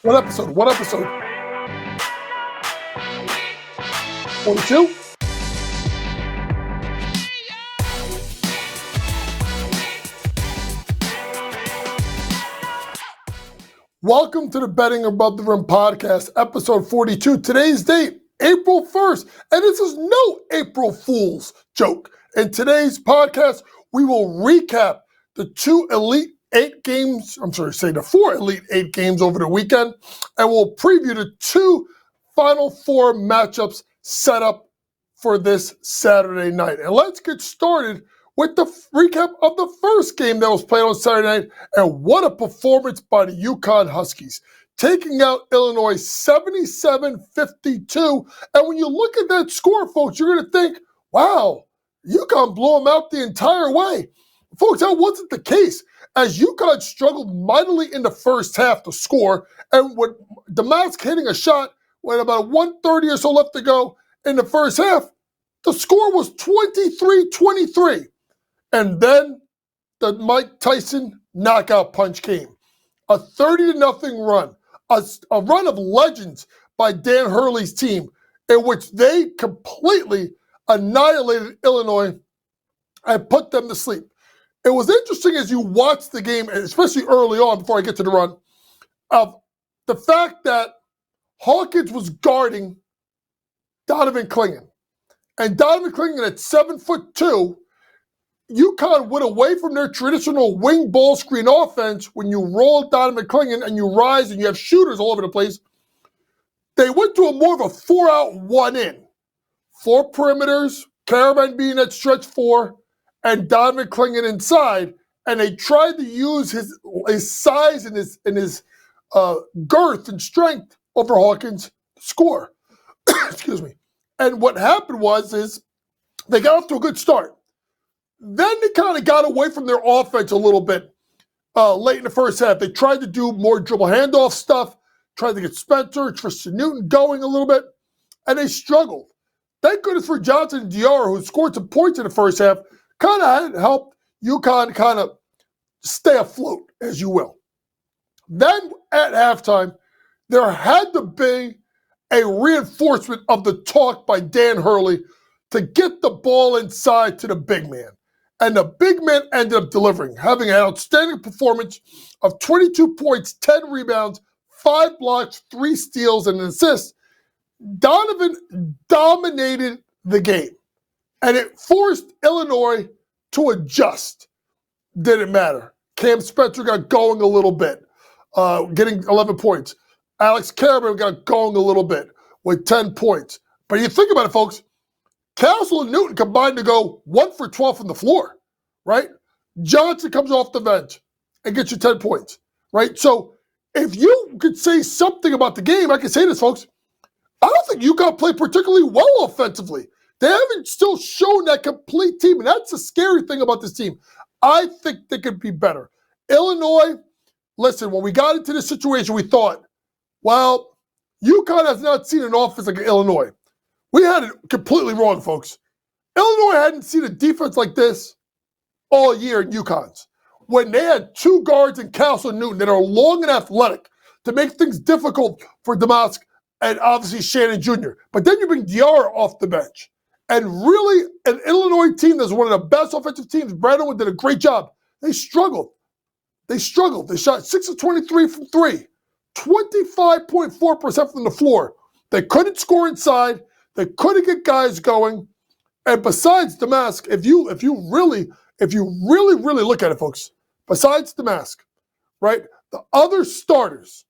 What episode? 42? Welcome to the Betting Above the Rim podcast, episode 42. Today's date, April 1st, and this is no April Fool's joke. In today's podcast, we will recap the the 4 Elite 8 games over the weekend, and we'll preview the 2 Final Four matchups set up for this Saturday night. And let's get started with the recap of the first game that was played on Saturday night, and what a performance by the UConn Huskies, taking out Illinois 77-52. And when you look at that score, folks, you're going to think, wow, UConn blew them out the entire way. Folks, that wasn't the case, as UConn struggled mightily in the first half to score, and with Damask hitting a shot with about 1:30 or so left to go in the first half, the score was 23-23. And then the Mike Tyson knockout punch came. A 30-0 run, a run of legends by Dan Hurley's team, in which they completely annihilated Illinois and put them to sleep. It was interesting as you watched the game, and especially early on, before I get to the run, of the fact that Hawkins was guarding Donovan Clingan. And Donovan Clingan at 7'2", UConn went away from their traditional wing ball screen offense when you roll Donovan Clingan and you rise and you have shooters all over the place. They went to a more of a 4-out, 1-in. 4 perimeters, Caravan being at stretch 4, and Donovan Clingan inside, and they tried to use his size and his girth and strength over Hawkins to score. Excuse me. And what happened is they got off to a good start. Then they kind of got away from their offense a little bit late in the first half. They tried to do more dribble handoff stuff, tried to get Spencer, Tristan Newton going a little bit, and they struggled. Thank goodness for Johnson and Diarra, who scored some points in the first half, kind of helped UConn kind of stay afloat, as you will. Then at halftime, there had to be a reinforcement of the talk by Dan Hurley to get the ball inside to the big man. And the big man ended up delivering, having an outstanding performance of 22 points, 10 rebounds, 5 blocks, 3 steals, and an assist. Donovan dominated the game, and it forced Illinois to adjust. Didn't matter. Cam Spencer got going a little bit, getting 11 points. Alex Caravan got going a little bit with 10 points. But you think about it, folks, Castle and Newton combined to go 1 for 12 from the floor, right? Johnson comes off the bench and gets you 10 points, right? So if you could say something about the game, I can say this, folks. I don't think UConn played particularly well offensively. They haven't still shown that complete team, and that's the scary thing about this team. I think they could be better. Illinois, listen, when we got into this situation, we thought, well, UConn has not seen an offense like Illinois. We had it completely wrong, folks. Illinois hadn't seen a defense like this all year in UConn's. When they had 2 guards in Castle and Newton that are long and athletic to make things difficult for Damask and obviously Shannon Jr. But then you bring Diarra off the bench. And really, an Illinois team that's one of the best offensive teams, Brandon did a great job. They struggled. They shot 6 of 23 from 3, 25.4% from the floor. They couldn't score inside. They couldn't get guys going. And besides Damask, if you really look at it, folks, besides Damask, right, the other starters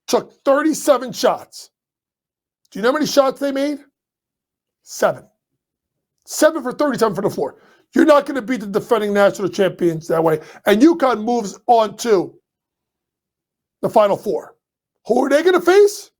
took 37 shots. Do you know how many shots they made? 7. 7 for 37 from the floor. You're not going to beat the defending national champions that way. And UConn moves on to the Final Four. Who are they going to face?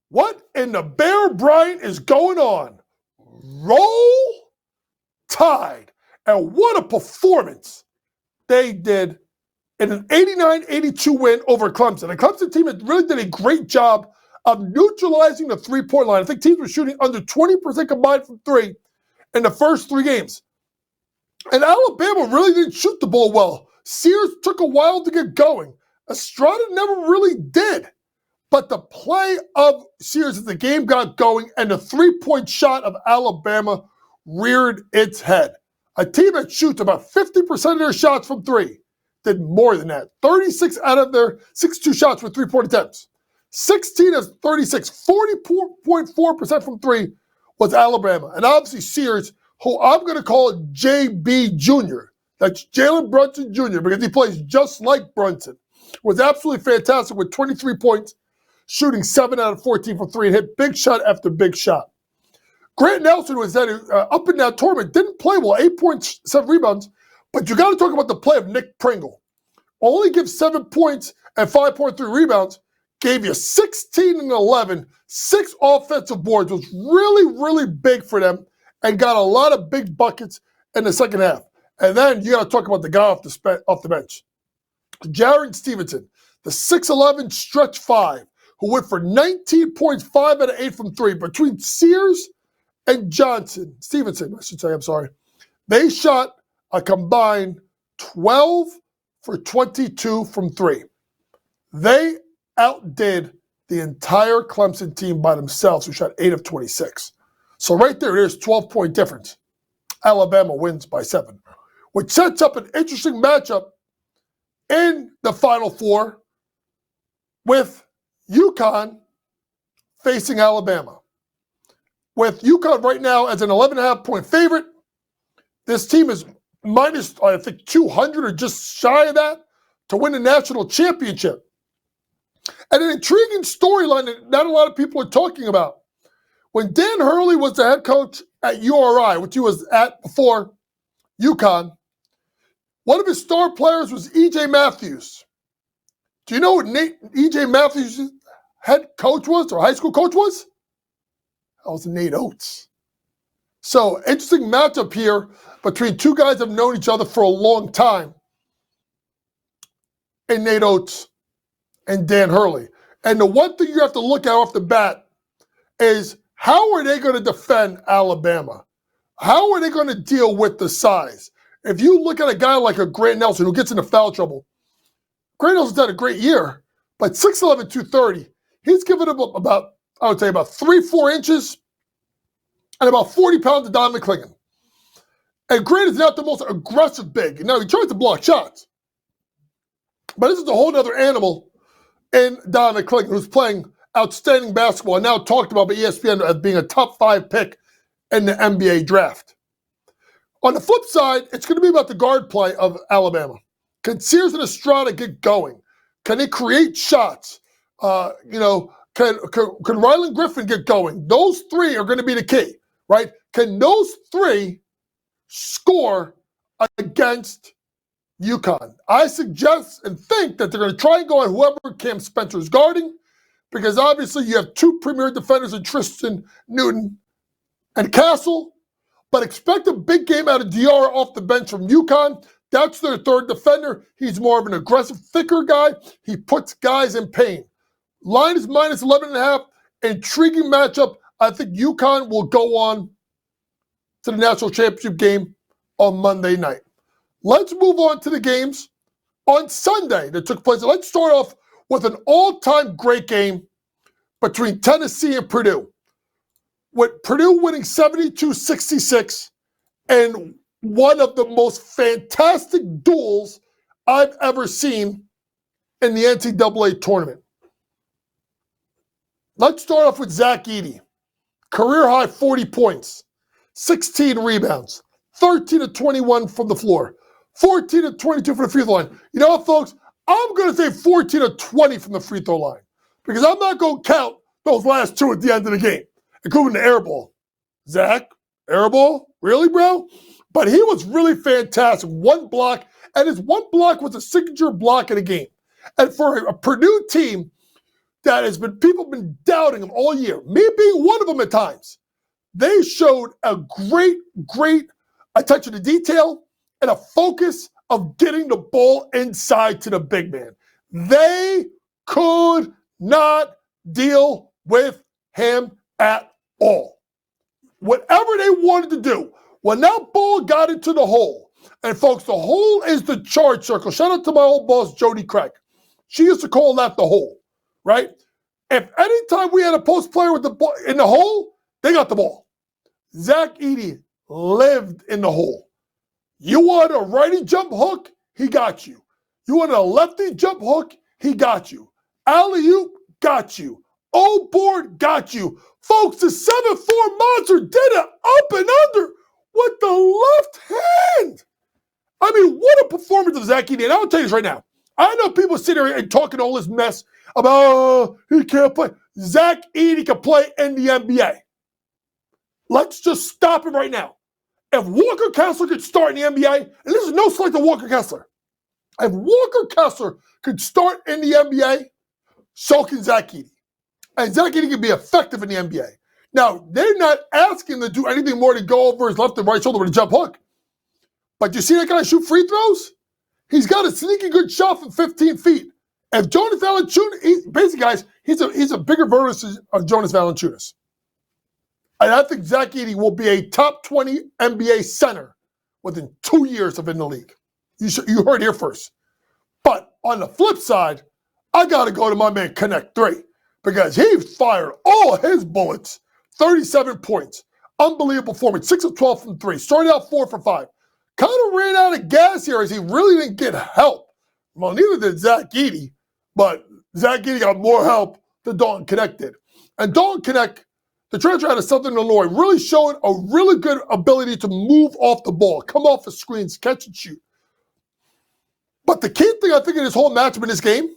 What in the Bear Bryant is going on? Roll Tide. And what a performance they did in an 89-82 win over Clemson. A Clemson team that really did a great job of neutralizing the three-point line. I think teams were shooting under 20% combined from 3 in the first 3 games. And Alabama really didn't shoot the ball well Sears took a while to get going. Estrada never really did. But the play of Sears as the game got going and the three-point shot of Alabama reared its head. A team that shoots about 50% of their shots from three did more than that. 36 out of their 62 shots were three-point attempts. 16 of 36, 40.4% from three was Alabama. And obviously Sears, who I'm going to call JB Jr., that's Jalen Brunson Jr., because he plays just like Brunson, was absolutely fantastic with 23 points, shooting 7 out of 14 from three, and hit big shot after big shot. Grant Nelson was up in that tournament, didn't play well, 8.7 rebounds, but you got to talk about the play of Nick Pringle. Only gives 7 points and 5.3 rebounds, gave you 16 and 11, 6 offensive boards, was really, really big for them, and got a lot of big buckets in the second half. And then you got to talk about the guy off the bench. Jaron Stevenson, the 6'11 stretch 5, who went for 19 points, 5 out of 8 from three. Between Sears and Stevenson, I should say, I'm sorry, they shot a combined 12 for 22 from three. They outdid the entire Clemson team by themselves, who shot 8 of 26. So right there's 12-point difference. Alabama wins by 7, which sets up an interesting matchup in the Final Four with UConn facing Alabama. With UConn right now as an 11.5-point favorite, this team is minus, I think, 200 or just shy of that to win the national championship. And an intriguing storyline that not a lot of people are talking about. When Dan Hurley was the head coach at URI, which he was at before UConn, one of his star players was E.J. Matthews. Do you know what E.J. Matthews' head coach was, or high school coach was? That was Nate Oates. So, interesting matchup here between two guys that have known each other for a long time, and Nate Oates and Dan Hurley. And the one thing you have to look at off the bat is, how are they going to defend Alabama? How are they going to deal with the size? If you look at a guy like a Grant Nelson who gets into foul trouble, Grant Nelson's had a great year, but 6'11", 230, he's given up about, I would say, about 3-4 inches and about 40 pounds of Don McClingan. And Grant is not the most aggressive big. Now, he tries to block shots, but this is a whole other animal in Don McClingan, who's playing outstanding basketball and now talked about by ESPN as being a top 5 pick in the NBA draft. On the flip side, it's going to be about the guard play of Alabama. Can Sears and Estrada get going? Can they create shots? Can Rylan Griffin get going? Those three are going to be the key, right? Can those three score against UConn? I suggest and think that they're going to try and go on whoever Cam Spencer is guarding, because obviously you have two premier defenders in Tristan Newton and Castle, but expect a big game out of Diarra off the bench from UConn. That's their third defender. He's more of an aggressive, thicker guy. He puts guys in pain. Line is minus 11.5. Intriguing matchup. I think UConn will go on to the national championship game on Monday night. Let's move on to the games on Sunday that took place. Let's start off with an all-time great game between Tennessee and Purdue, with Purdue winning 72-66, and one of the most fantastic duels I've ever seen in the NCAA tournament. Let's start off with Zach Edey. Career-high 40 points, 16 rebounds, 13 of 21 from the floor, 14 of 22 from the free throw line. You know what, folks? I'm going to say 14 of 20 from the free throw line, because I'm not going to count those last two at the end of the game, including the air ball. Zach, air ball? Really, bro? But he was really fantastic. One block, and his one block was a signature block in the game. And for a Purdue team that people have been doubting him all year, me being one of them at times, they showed a great attention to detail and a focus of getting the ball inside to the big man. They could not deal with him at all. Whatever they wanted to do, when that ball got into the hole, And folks, the hole is the charge circle. Shout out to my old boss, Jody Craig. She used to call that the hole, right? If anytime we had a post player with the ball in the hole, they got the ball. Zach Edey lived in the hole. You want a righty jump hook? He got you. You want a lefty jump hook? He got you. Alley-oop, got you. Old board, got you. Folks, the 7'4" monster did it up and under with the left hand. I mean, what a performance of Zach Edey. And I'll tell you this right now. I know people sitting here and talking all this mess about, oh, he can't play. Zach Edey can play in the NBA. Let's just stop it right now. If Walker Kessler could start in the NBA, and this is no slight to Walker Kessler, if Walker Kessler could start in the NBA, so can Zach Edey. And Zach Edey can be effective in the NBA. Now, they're not asking him to do anything more than go over his left and right shoulder with a jump hook. But you see that guy shoot free throws? He's got a sneaky good shot from 15 feet. If Jonas Valanciunas, basically, guys, he's a bigger version of Jonas Valanciunas. And I think Zach Edey will be a top 20 NBA center within 2 years of in the league. You heard here first. But on the flip side, I got to go to my man Connect 3 because he fired all his bullets, 37 points. Unbelievable performance, 6 of 12 from 3. Started out 4 for 5. Kind of ran out of gas here as he really didn't get help. Well, neither did Zach Edey, but Zach Edey got more help than Dalton Connect did. And Dalton Connect, the transfer out of Southern Illinois, really showing a really good ability to move off the ball, come off the screens, catch and shoot. But the key thing I think in this whole matchup in this game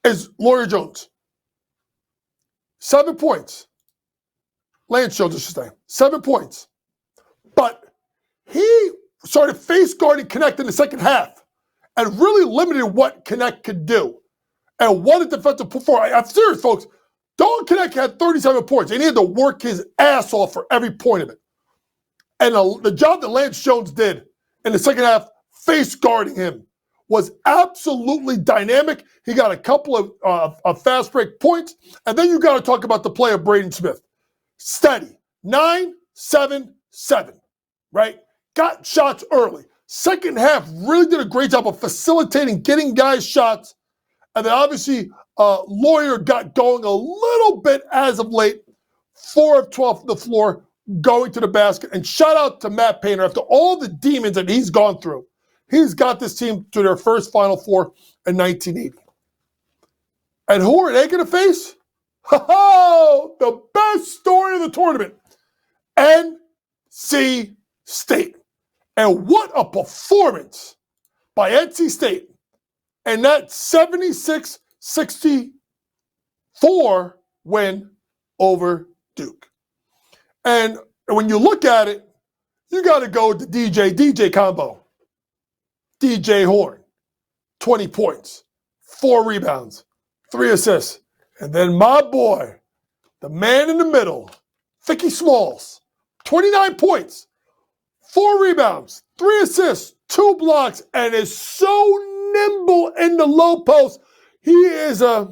is Lawyer Jones. 7 points. Lance Jones, I should say. 7 points. But he started face guarding Connect in the second half and really limited what Connect could do. And what a defensive performance. I'm serious, folks. Dalton Connect had 37 points, and he had to work his ass off for every point of it. And the job that Lance Jones did in the second half, face guarding him, was absolutely dynamic. He got a couple of fast break points. And then you got to talk about the play of Braden Smith. Steady. 9-7-7, right? Got shots early. Second half really did a great job of facilitating, getting guys shots. And then obviously, Lawyer got going a little bit as of late. 4 of 12 from the floor, going to the basket. And shout out to Matt Painter. After all the demons that he's gone through, he's got this team to their first Final Four in 1980. And who are they going to face? The best story of the tournament. NC State. And what a performance by NC State. And that 76-64 win over Duke. And when you look at it, you got to go with the DJ combo. DJ Horn, 20 points, 4 rebounds, 3 assists. And then my boy, the man in the middle, Vicky Smalls, 29 points, 4 rebounds, 3 assists, 2 blocks, and is so nimble in the low post. He is a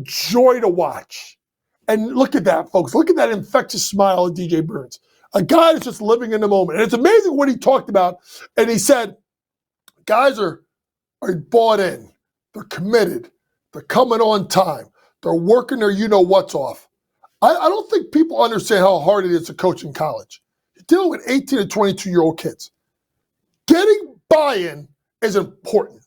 joy to watch. And look at that, folks. Look at that infectious smile of DJ Burns. A guy that's just living in the moment. And it's amazing what he talked about. And he said, guys are bought in. They're committed. They're coming on time. They're working their you-know-what's off. I don't think people understand how hard it is to coach in college. You're dealing with 18 to 22-year-old kids. Getting buy-in is important.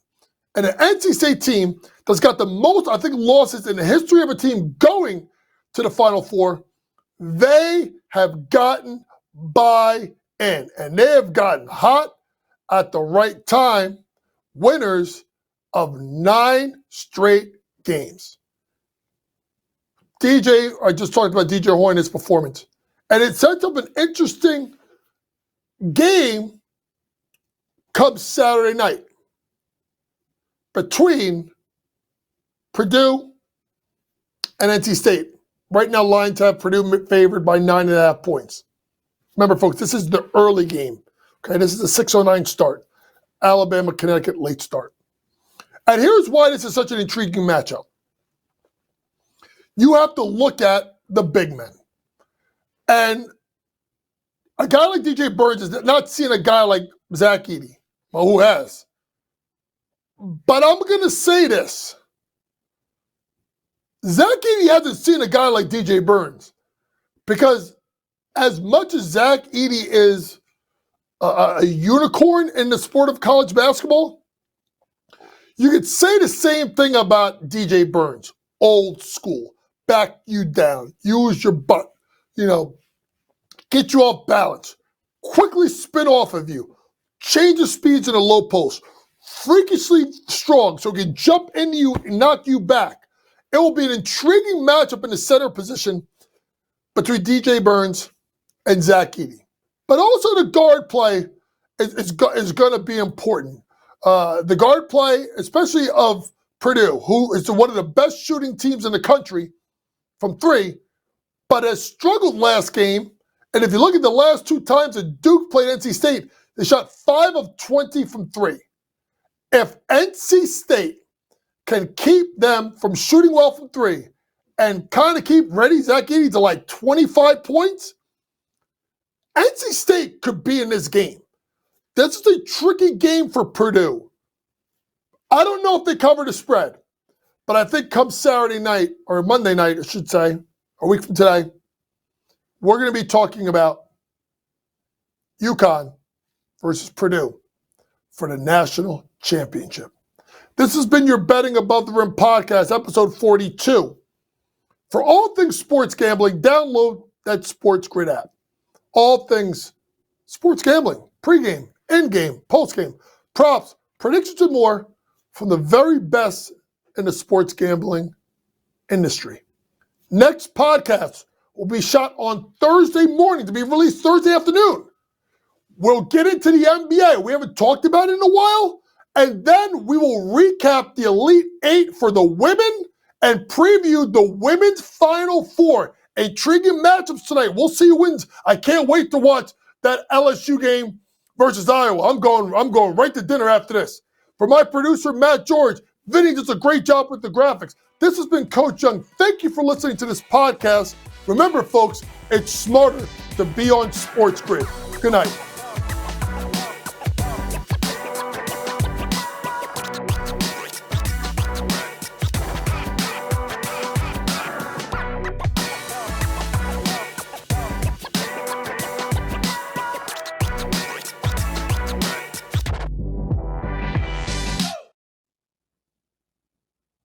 And the NC State team that's got the most, I think, losses in the history of a team going to the Final Four, they have gotten buy-in. And they have gotten hot at the right time, winners of 9 straight games. I just talked about DJ Horn's performance. And it sets up an interesting game come Saturday night between Purdue and NC State. Right now, lines have Purdue favored by 9.5 points. Remember, folks, this is the early game. Okay, this is a 6:09 start. Alabama, Connecticut, late start. And here's why this is such an intriguing matchup. You have to look at the big men. And A guy like DJ Burns is not seeing a guy like Zach Edey. Well, who has? But I'm going to say this. Zach Edey hasn't seen a guy like DJ Burns. Because as much as Zach Edey is a unicorn in the sport of college basketball, you could say the same thing about DJ Burns. Old school. Back you down. Use your butt. Get you off balance. Quickly spin off of you. Change the speeds in the low post. Freakishly strong so it can jump into you and knock you back. It will be an intriguing matchup in the center position between DJ Burns and Zach Edey. But also the guard play is going to be important. The guard play, especially of Purdue, who is one of the best shooting teams in the country from three, but has struggled last game. And if you look at the last two times that Duke played NC State, they shot 5 of 20 from three. If NC State can keep them from shooting well from three and kind of keep ready Zach Edey to like 25 points, NC State could be in this game. This is a tricky game for Purdue. I don't know if they cover the spread, but I think come Saturday night, or Monday night, I should say, a week from today, we're going to be talking about UConn versus Purdue for the national championship. This has been your Betting Above the Rim podcast, episode 42. For all things sports gambling, download that SportsGrid app. All things sports gambling, pregame, endgame, postgame, props, predictions, and more from the very best in the sports gambling industry. Next podcast will be shot on Thursday morning to be released Thursday afternoon. We'll get into the NBA. We haven't talked about it in a while. And then we will recap the Elite Eight for the women and preview the women's Final Four. Intriguing matchups tonight. We'll see who wins. I can't wait to watch that LSU game versus Iowa. I'm going right to dinner after this. For my producer, Matt George, Vinny does a great job with the graphics. This has been Coach Young. Thank you for listening to this podcast. Remember, folks, it's smarter to be on SportsGrid. Good night.